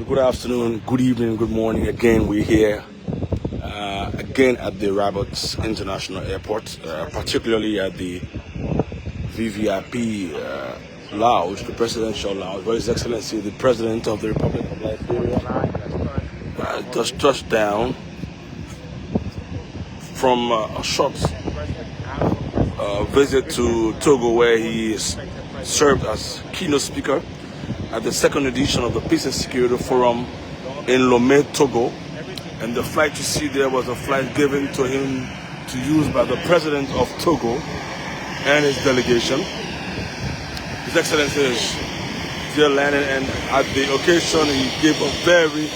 Good afternoon, good evening, good morning. Again, we're here again at the Rabbits International Airport, particularly at the VVIP Lounge, the Presidential Lounge, where His Excellency, the President of the Republic of Liberia, just touched down from a short visit to Togo, where he served as keynote speaker at the second edition of the Peace and Security Forum in Lome, Togo. And the flight you see there was a flight given to him to use by the President of Togo and his delegation. His Excellency is still landing, and at the occasion he gave a very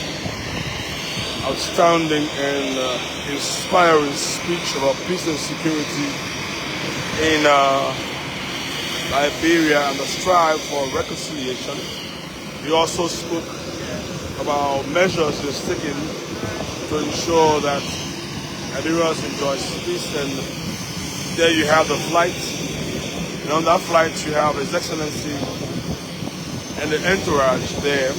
outstanding and inspiring speech about peace and security in Liberia and the strive for reconciliation. He also spoke about measures he's taking to ensure that Liberians enjoy peace. And there you have the flight. And on that flight you have His Excellency and the entourage there.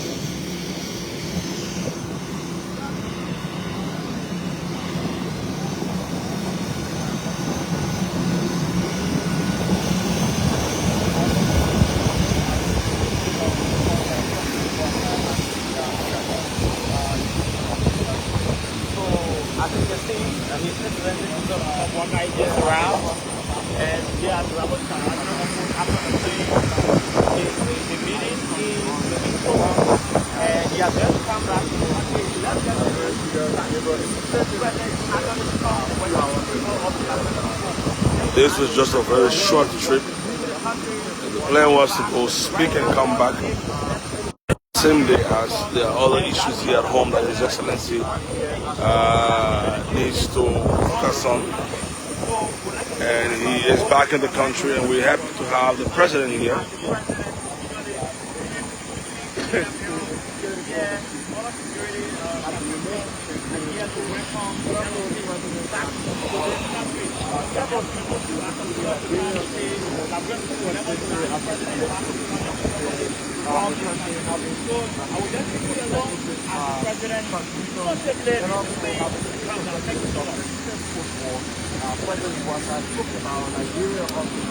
His Excellency of Boakai just around, and they are Boakai after the meeting in the Togo, and he has just come back to This was just a very short trip. The plan was to go speak and come back same day, as there are other issues here at home that His Excellency needs to focus on. And he is back in the country, and we're happy to have the President here.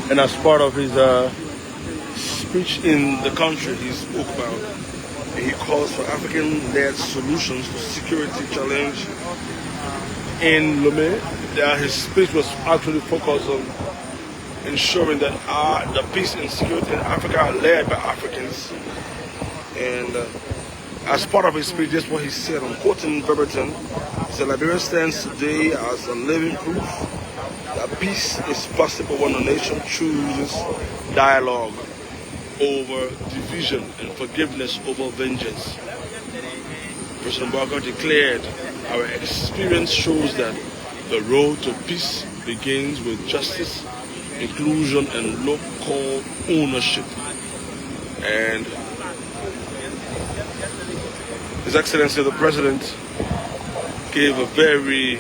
And as part of his speech in the country, he spoke about, he calls for African-led solutions to security challenge in Lome. His speech was actually focused on ensuring that the peace and security in Africa are led by Africans. And as part of his speech, this is what he said. I'm quoting verbatim. He said, "Liberia stands today as a living proof that peace is possible when a nation chooses dialogue over division and forgiveness over vengeance." President Boakai declared, "Our experience shows that the road to peace begins with justice, inclusion, and local ownership." And His Excellency the President gave a very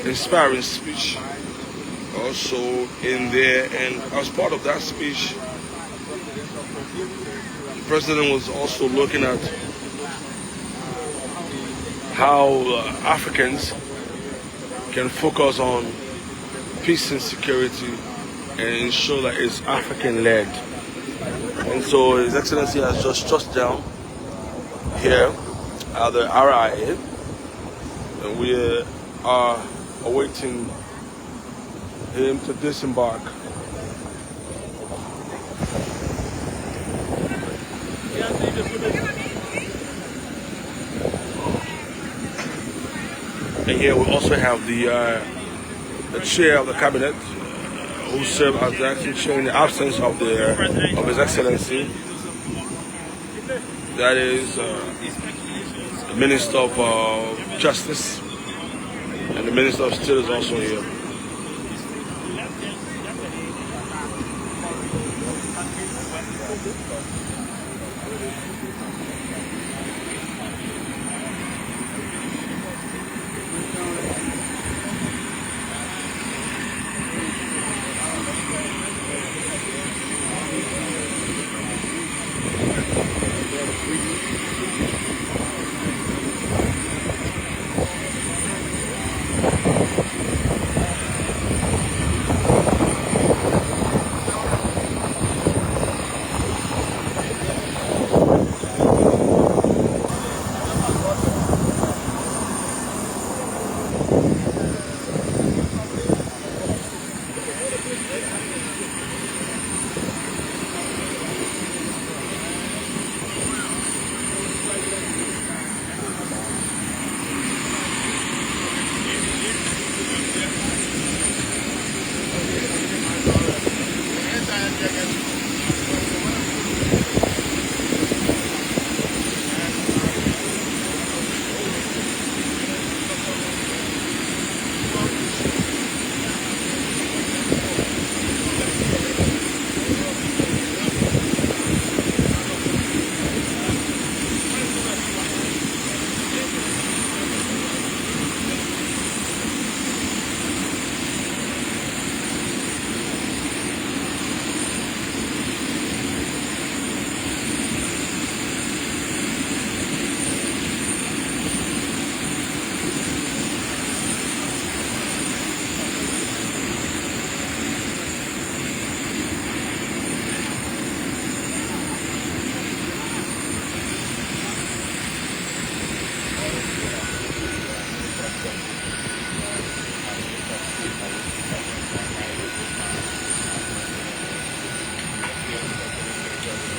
inspiring speech also in there, and as part of that speech, the President was also looking at how Africans can focus on peace and security and ensure that it's African-led. And so His Excellency has just touched down here at the RIA, and we are awaiting him to disembark. And here we also have the chair of the cabinet, who served as the acting chair in the absence of His Excellency. That is the Minister of Justice, and the Minister of State is also here.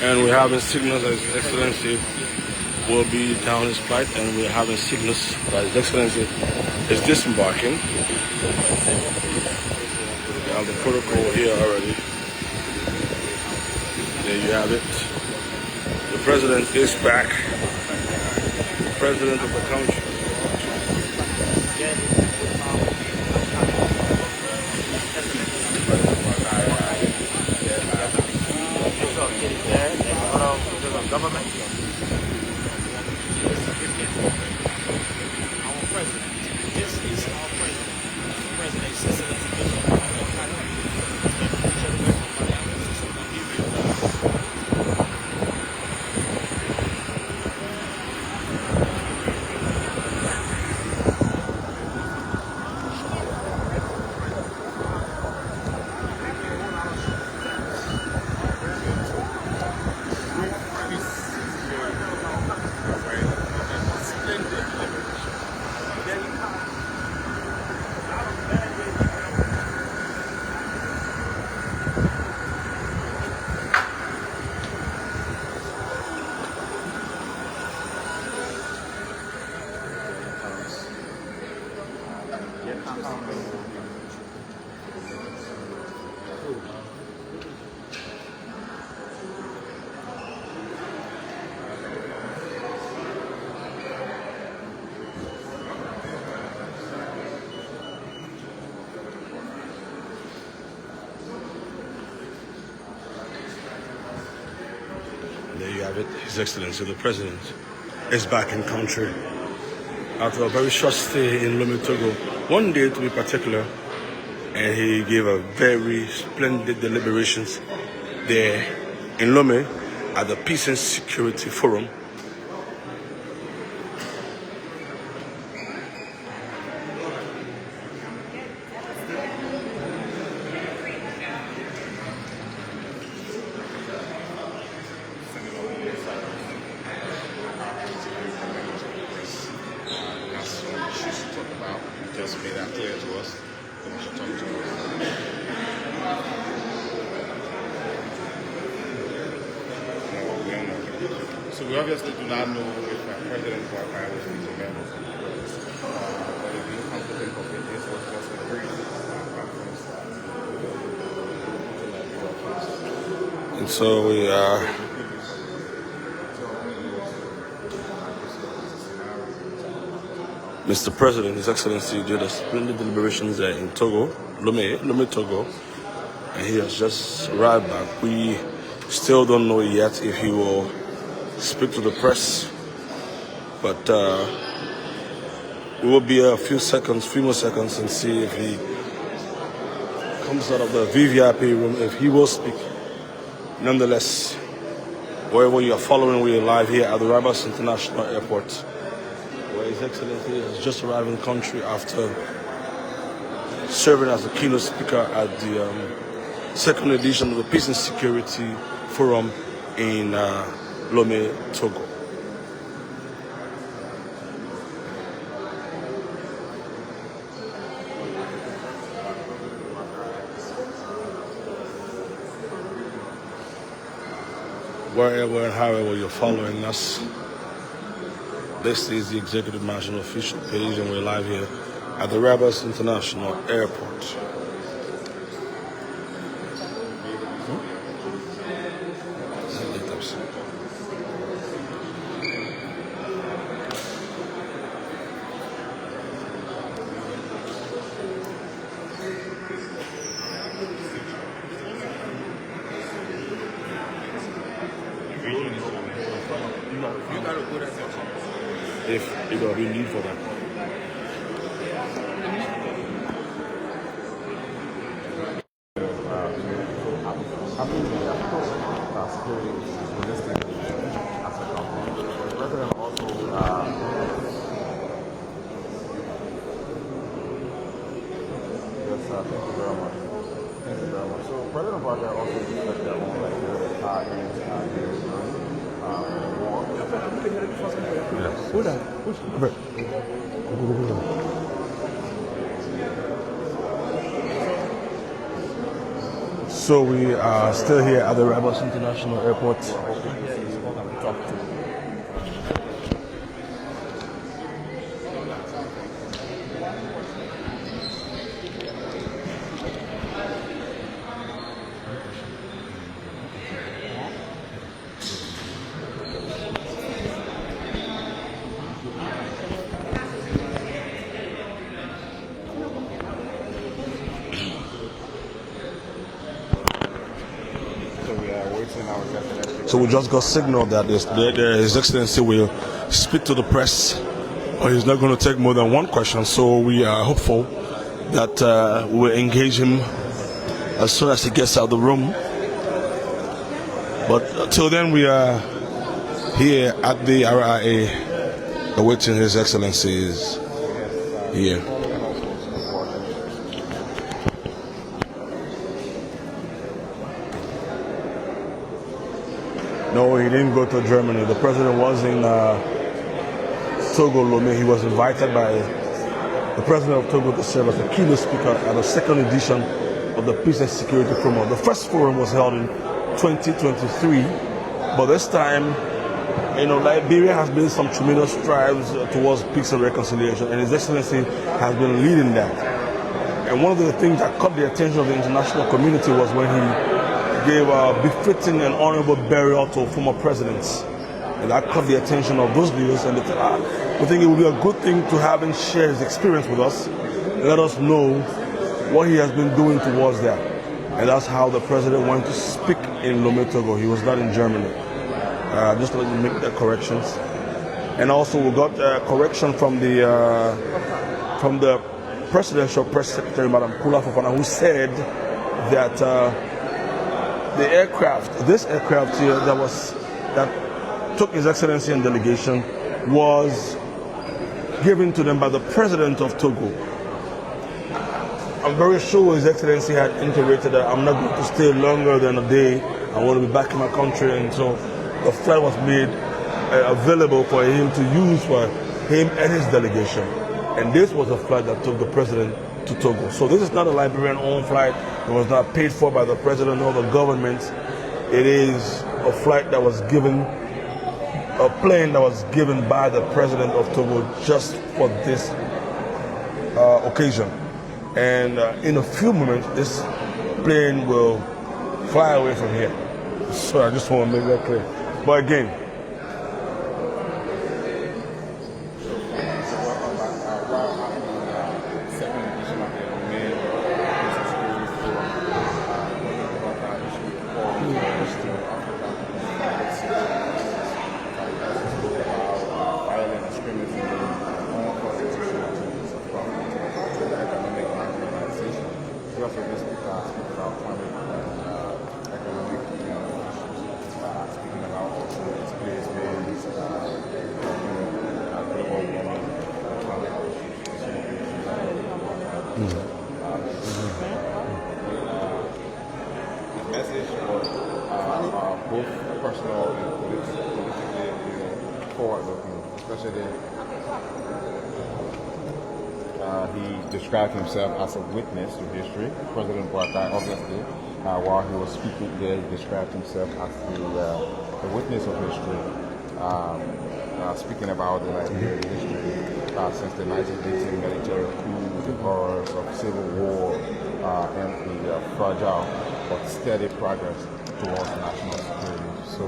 And we're having signals that His Excellency will be down his flight, and we're having signals that His Excellency is disembarking. We have the protocol here already. There you have it. The president is back. The president of the country. Government. Our president. This is our president. President There you have it. His Excellency, the President, is back in country after a very short stay in Lome, Togo. 1 day to be particular, and he gave a very splendid deliberations there in Lome at the Peace and Security Forum. Just made that clear to us. Then we should talk to us. So we obviously do not know if President Boakai was these members. But if you comfortable of it, this was just a brief conference. And so we are Mr. President, His Excellency, did a splendid deliberations there in Togo, Lome, Togo, and he has just arrived back. We still don't know yet if he will speak to the press, but we will be a few more seconds, and see if he comes out of the VVIP room, if he will speak. Nonetheless, wherever you are following, we are live here at the Rabas International Airport, where His Excellency has just arrived in the country after serving as a keynote speaker at the second edition of the Peace and Security Forum in Lome, Togo. Wherever and however you're following us, this is the Executive Mansion official page, and we're live here at the Rabas International Airport. If you got a real need for that. Thank you very much. Thank you very much. So President Boakai also expects that one like So we are still here at the Rebels International Airport. So we just got signal that His Excellency will speak to the press, but he's not going to take more than one question. So we are hopeful that we'll engage him as soon as he gets out of the room. But until then, we are here at the RIA awaiting His Excellency's here. No, he didn't go to Germany. The president was in Togo, Lome. He was invited by the president of Togo to serve as a keynote speaker at the second edition of the Peace and Security Forum. The first forum was held in 2023, but this time, Liberia has made some tremendous strides towards peace and reconciliation, and His Excellency has been leading that. And one of the things that caught the attention of the international community was when he gave a befitting and honorable burial to former presidents. And that caught the attention of those leaders, and we think it would be a good thing to have him share his experience with us, let us know what he has been doing towards that. And that's how the president wanted to speak in Lome, Togo. He was not in Germany. Just let me make the corrections. And also we got a correction from the presidential press secretary, Madam Kula Fofana, who said that this aircraft here that took His Excellency and delegation was given to them by the president of Togo. I'm very sure His Excellency had intimated that I'm not going to stay longer than a day. I want to be back in my country, and so the flight was made available for him to use for him and his delegation. And this was a flight that took the president to Togo. So this is not a Liberian-owned flight. It was not paid for by the president or the government. It is a flight that was given, a plane that was given by the president of Togo just for this occasion. And in a few moments, this plane will fly away from here. So I just want to make that clear. But again, both personal and politically forward-looking, especially he described himself as a witness to history. President Boakai, obviously, while he was speaking there, he described himself as the witness of history, speaking about the Liberian history since the 1918 military coup, the horrors of civil war, and the fragile but steady progress towards national security. So,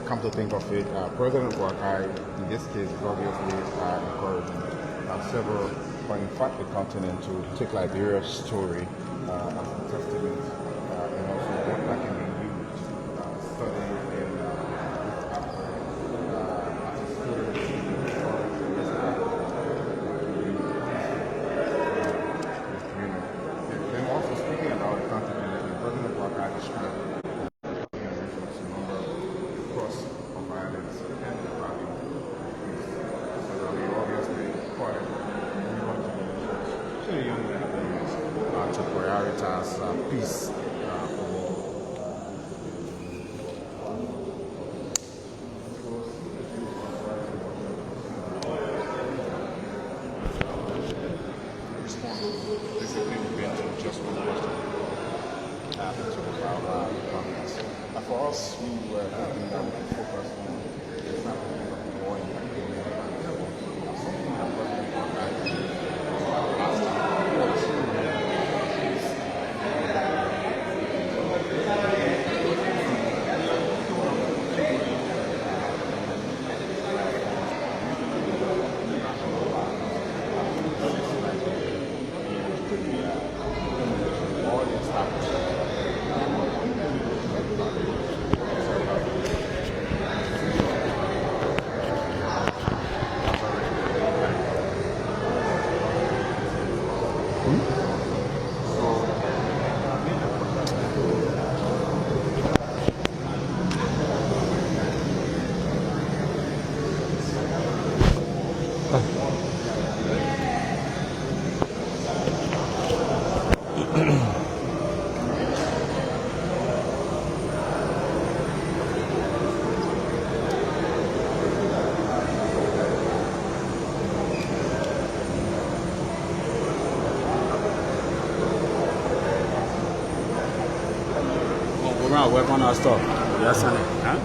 come to think of it, President Boakai, in this case, is obviously encouraging several, but in fact the continent, to take Liberia's story as a testament and also what that can be used, studying in East Africa as a story. Then also speaking about the continent, President Boakai described to prioritize peace for all. to our conference. For us, we were hoping that we could focus on the happening of the war in Nigeria. Something that President Boakai did last year. We're gonna work on our stuff. Yes, honey. Huh?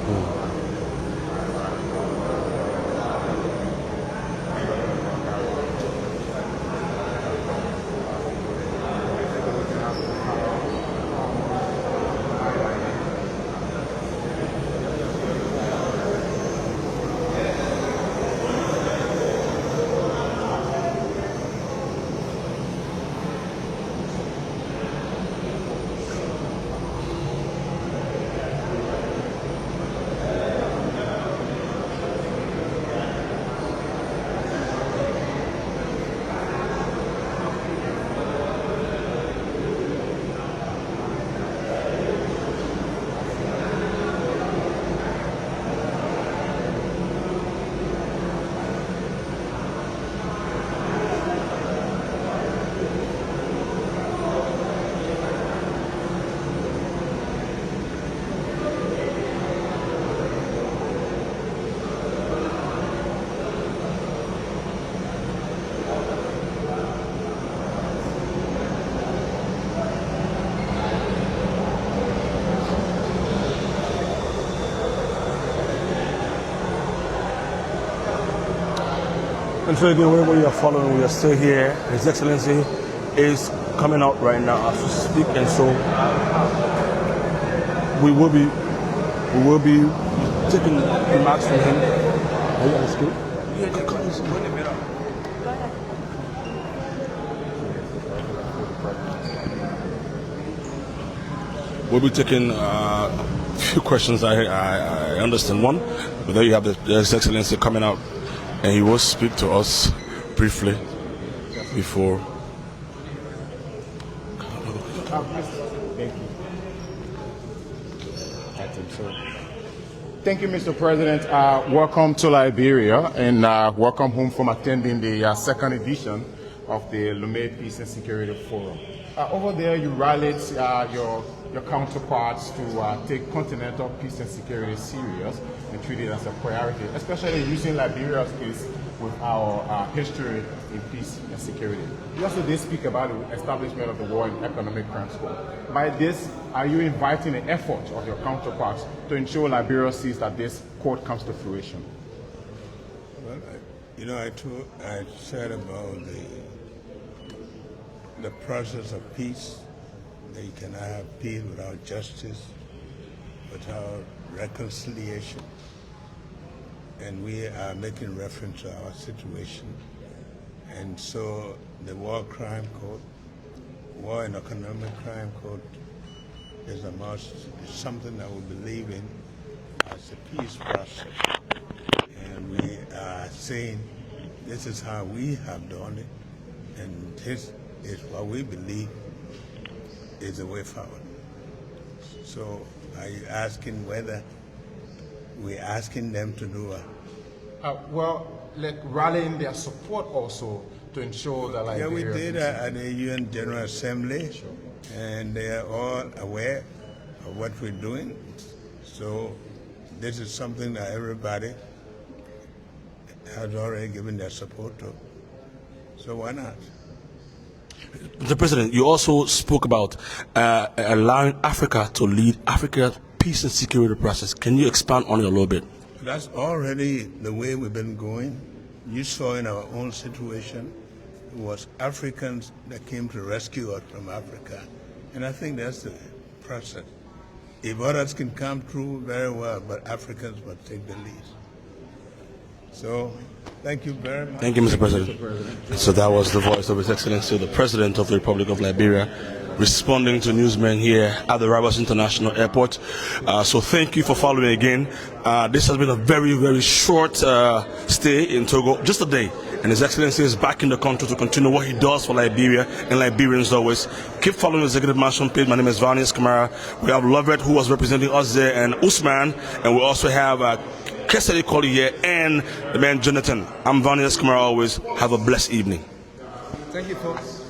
And so again, wherever you are following, we are still here. His Excellency is coming out right now as we speak, and so we will be taking remarks from him. Are you asking? Yeah, come in the middle. We'll be taking a few questions. I understand one, but there you have His Excellency coming out, and he will speak to us briefly before. Thank you, Mr. President. Welcome to Liberia, and welcome home from attending the second edition of the Lome Peace and Security Forum. Over there, you rallied your counterparts to take continental peace and security serious and treat it as a priority, especially using Liberia's case with our history in peace and security. You also did speak about the establishment of the War and Economic Crimes Court. By this, are you inviting the effort of your counterparts to ensure Liberia sees that this court comes to fruition? Well, I said about the process of peace, that you cannot have peace without justice, without reconciliation. And we are making reference to our situation. And so the War Crime Code, War and Economic Crime Code is a must. It's something that we believe in as a peace process. And we are saying this is how we have done it, and this is what we believe is the way forward. So are you asking whether we're asking them to do rallying their support also to ensure that Liberia... Yeah, we did at the UN General Assembly, sure. And they are all aware of what we're doing. So this is something that everybody has already given their support to. So why not? Mr. President, you also spoke about allowing Africa to lead Africa's peace and security process. Can you expand on it a little bit? That's already the way we've been going. You saw in our own situation, it was Africans that came to rescue us from Africa. And I think that's the process. If others can come through, very well, but Africans must take the lead. So, thank you very much. Thank you, Mr. President. So that was the voice of His Excellency, the President of the Republic of Liberia, responding to newsmen here at the Rabas International Airport. So thank you for following again. This has been a very, very short stay in Togo, just a day. And His Excellency is back in the country to continue what he does for Liberia and Liberians always. Keep following the Executive Mansion page. My name is Vanius Kamara. We have Lovett, who was representing us there, and Usman. And we also have Kesari Koli here and the man Jonathan. I'm Vanius Kamara always. Have a blessed evening. Thank you, folks.